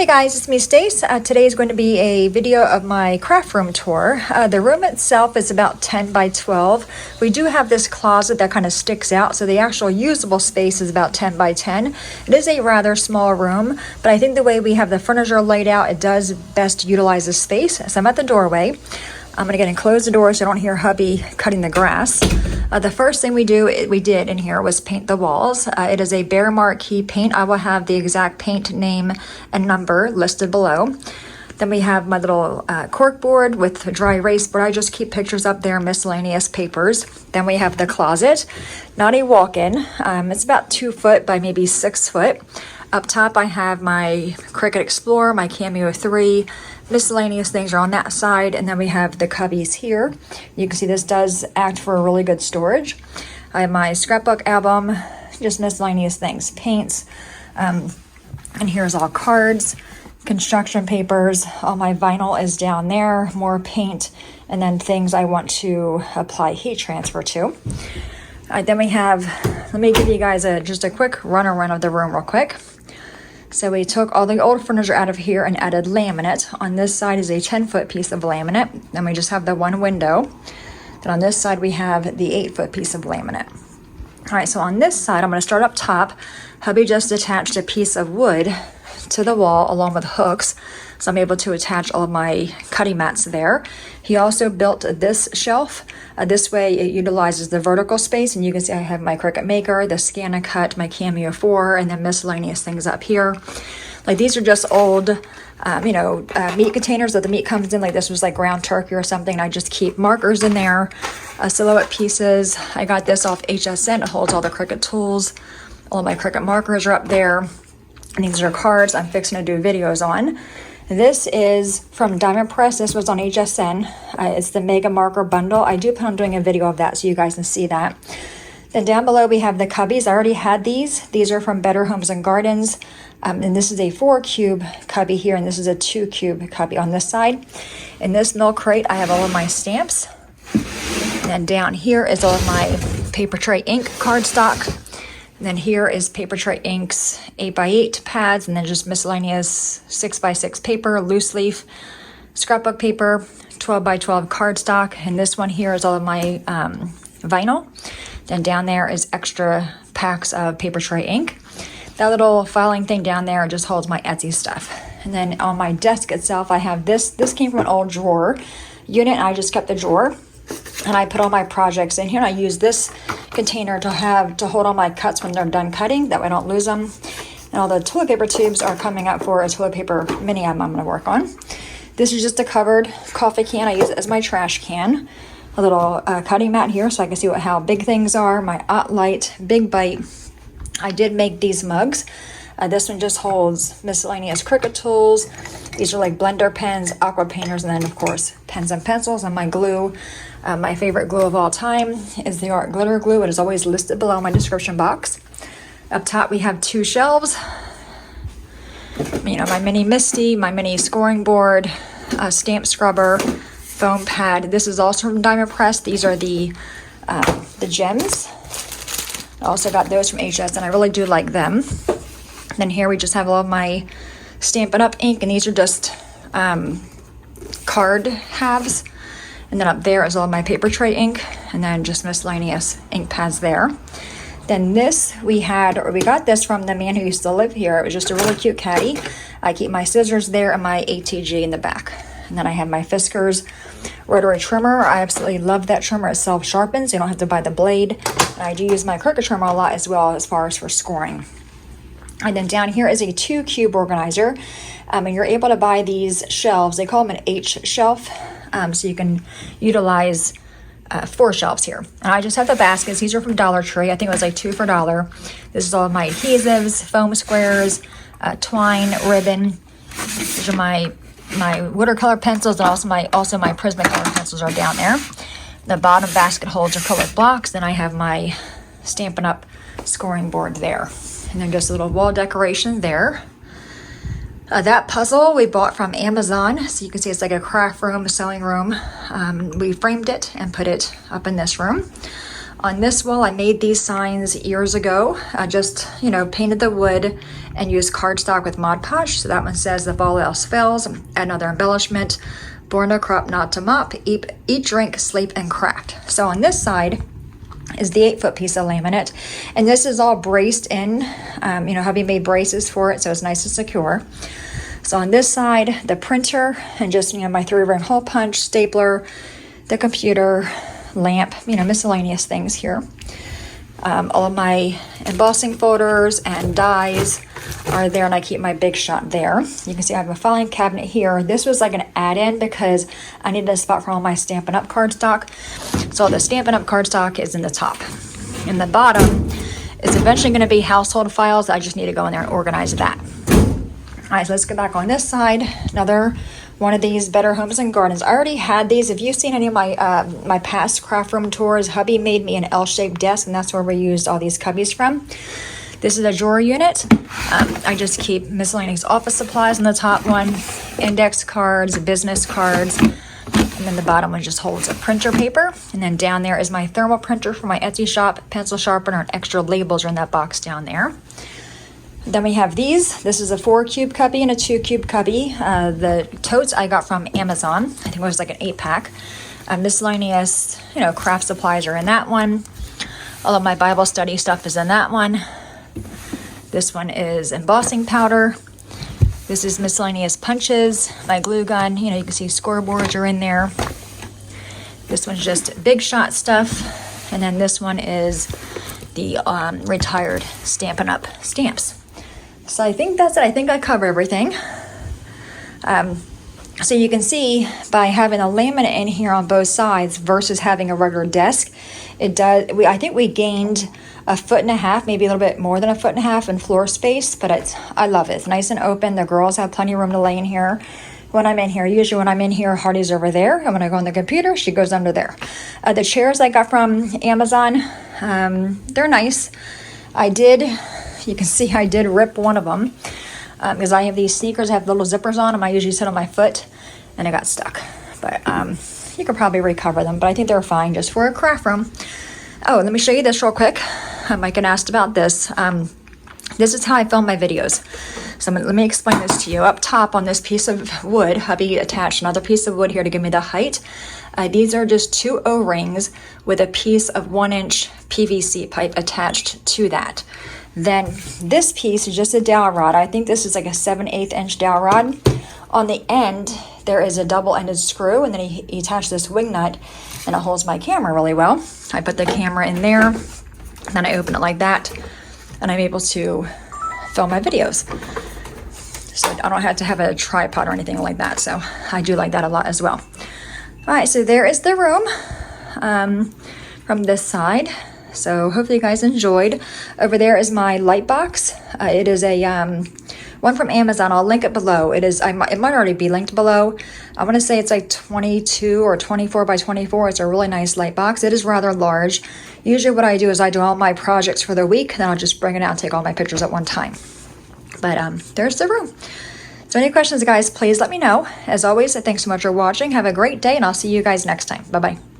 Hey guys, it's me Stace. Today is going to be a video of my craft room tour. The room itself is about 10 by 12. We do have this closet that kind of sticks out, so the actual usable space is about 10 by 10. It is a rather small room, but I think the way we have the furniture laid out, it does best utilize the space. So I'm at the doorway. I'm gonna get and close the door so I don't hear hubby cutting the grass. The first thing we did in here was paint the walls. It is a bare Marquee paint. I will have the exact paint name and number listed below. Then we have my little cork board with dry erase board. I just keep pictures up there, miscellaneous papers. Then we have the closet, not a walk-in. It's about 2 foot by maybe 6 foot. Up top, I have my Cricut Explorer, my Cameo 3, miscellaneous things are on that side, and then we have the cubbies here. You can see this does act for a really good storage. I have my scrapbook album, just miscellaneous things, paints, and here's all cards, construction papers, all my vinyl is down there, more paint, and then things I want to apply heat transfer to. Then we have, let me give you guys just a quick run of the room real quick. So we took all the old furniture out of here and added laminate. On this side is a 10-foot piece of laminate. Then we just have the one window. Then on this side we have the 8-foot piece of laminate. All right, so on this side, I'm gonna start up top. Hubby just attached a piece of wood to the wall along with hooks. So I'm able to attach all of my cutting mats there. He also built this shelf. This way it utilizes the vertical space, and you can see I have my Cricut Maker, the Scan and Cut, my Cameo 4, and then miscellaneous things up here. Like these are just old, meat containers that the meat comes in. Like this was like ground turkey or something. I just keep markers in there, silhouette pieces. I got this off HSN. It holds all the Cricut tools. All of my Cricut markers are up there. And these are cards I'm fixing to do videos on. This is from Diamond Press. This was on HSN. It's the Mega Marker Bundle. I do plan on doing a video of that so you guys can see that. Then down below we have the cubbies. I already had these. These are from Better Homes and Gardens. And this is a 4-cube cubby here, and this is a 2-cube cubby on this side. In this milk crate, I have all of my stamps. And then down here is all of my paper tray ink cardstock. And then here is paper tray inks, 8x8 pads, and then just miscellaneous 6x6 paper, loose leaf, scrapbook paper, 12x12 cardstock. And this one here is all of my vinyl. Then down there is extra packs of paper tray ink. That little filing thing down there just holds my Etsy stuff. And then on my desk itself, I have this. This came from an old drawer unit, and I just kept the drawer. And I put all my projects in here, and I use this container to hold all my cuts when they're done cutting, that way I don't lose them. And all the toilet paper tubes are coming up for a toilet paper mini album I'm going to work on. This is just a covered coffee can. I use it as my trash can. A little cutting mat here so I can see how big things are. My Light Big Bite. I did make these mugs. This one just holds miscellaneous Cricut tools. These are like blender pens, aqua painters, and then of course pens and pencils. And my glue, my favorite glue of all time is the Art Glitter Glue. It is always listed below in my description box. Up top we have 2 shelves. My mini Misty, my mini scoring board, stamp scrubber, foam pad. This is also from Diamond Press. These are the gems. I also got those from HS, and I really do like them. Then here we just have all of my Stampin' Up! Ink, and these are just card halves. And then up there is all of my paper tray ink, and then just miscellaneous ink pads there. Then this we got this from the man who used to live here. It was just a really cute caddy. I keep my scissors there and my ATG in the back. And then I have my Fiskars rotary trimmer. I absolutely love that trimmer. It self-sharpens. You don't have to buy the blade. And I do use my Cricut trimmer a lot as well as far as for scoring. And then down here is a 2-cube organizer. And you're able to buy these shelves. They call them an H shelf. So you can utilize 4 shelves here. And I just have the baskets. These are from Dollar Tree. I think it was like 2 for $1. This is all of my adhesives, foam squares, twine, ribbon. These are my watercolor pencils, and also my Prismacolor pencils are down there. The bottom basket holds acrylic blocks. Then I have my Stampin' Up! Scoring board there. And then just a little wall decoration there. That puzzle we bought from Amazon. So you can see it's like a craft room, sewing room. We framed it and put it up in this room. On this wall, I made these signs years ago. I just, painted the wood and used cardstock with Mod Podge. So that one says, if all else fails, add another embellishment. Born to crop, not to mop. Eat, drink, sleep, and craft. So on this side is the 8-foot piece of laminate. And this is all braced in. Hubby made braces for it, so it's nice and secure. So on this side, the printer and just, my 3-ring hole punch, stapler, the computer, lamp, miscellaneous things here. All of my embossing folders and dies are there, and I keep my Big Shot there. You can see I have a filing cabinet here. This was like an add-in because I needed a spot for all my Stampin' Up! Cardstock. So all the Stampin' Up! Cardstock is in the top. In the bottom is eventually going to be household files. I just need to go in there and organize that. All right, so let's go back on this side. Another one of these Better Homes and Gardens. I already had these. If you've seen any of my my past craft room tours, hubby made me an L-shaped desk, and that's where we used all these cubbies from. This is a drawer unit. I just keep miscellaneous office supplies in the top one, index cards, business cards, and then the bottom one just holds a printer paper. And then down there is my thermal printer for my Etsy shop, pencil sharpener, and extra labels are in that box down there. Then we have these. This is a 4-cube cubby and a 2-cube cubby. The totes I got from Amazon. I think it was like an 8-pack. Miscellaneous, craft supplies are in that one. All of my Bible study stuff is in that one. This one is embossing powder. This is miscellaneous punches, my glue gun. You can see scoreboards are in there. This one's just Big Shot stuff. And then this one is the retired Stampin' Up! Stamps. So I think that's it. I think I covered everything. So you can see by having a laminate in here on both sides versus having a regular desk, I think we gained 1.5 feet, maybe a little bit more than 1.5 feet in floor space, but I love it. It's nice and open. The girls have plenty of room to lay in here. When I'm in here, usually when I'm in here, Hardy's over there, and when I go on the computer, she goes under there. The chairs I got from Amazon, they're nice. You can see I did rip one of them because I have these sneakers, I have little zippers on them. I usually sit on my foot and it got stuck. But you could probably recover them, but I think they're fine just for a craft room. Oh, let me show you this real quick. Mike asked about this. This is how I film my videos. So let me explain this to you. Up top on this piece of wood, hubby attached another piece of wood here to give me the height. These are just 2 O-rings with a piece of 1-inch PVC pipe attached to that. Then this piece is just a dowel rod. I think this is like a 7/8 inch dowel rod. On the end, there is a double-ended screw, and then he attached this wing nut, and it holds my camera really well. I put the camera in there, then I open it like that, and I'm able to film my videos. So I don't have to have a tripod or anything like that, so I do like that a lot as well. All right, so there is the room from this side. So hopefully you guys enjoyed. Over there is my light box. It is a one from Amazon. I'll link it below. It might already be linked below. I want to say it's like 22 or 24 by 24. It's a really nice light box. It is rather large. Usually what I do is I do all my projects for the week, then I'll just bring it out and take all my pictures at one time. But there's the room. So any questions, guys, please let me know. As always, thanks so much for watching. Have a great day, and I'll see you guys next time. Bye-bye.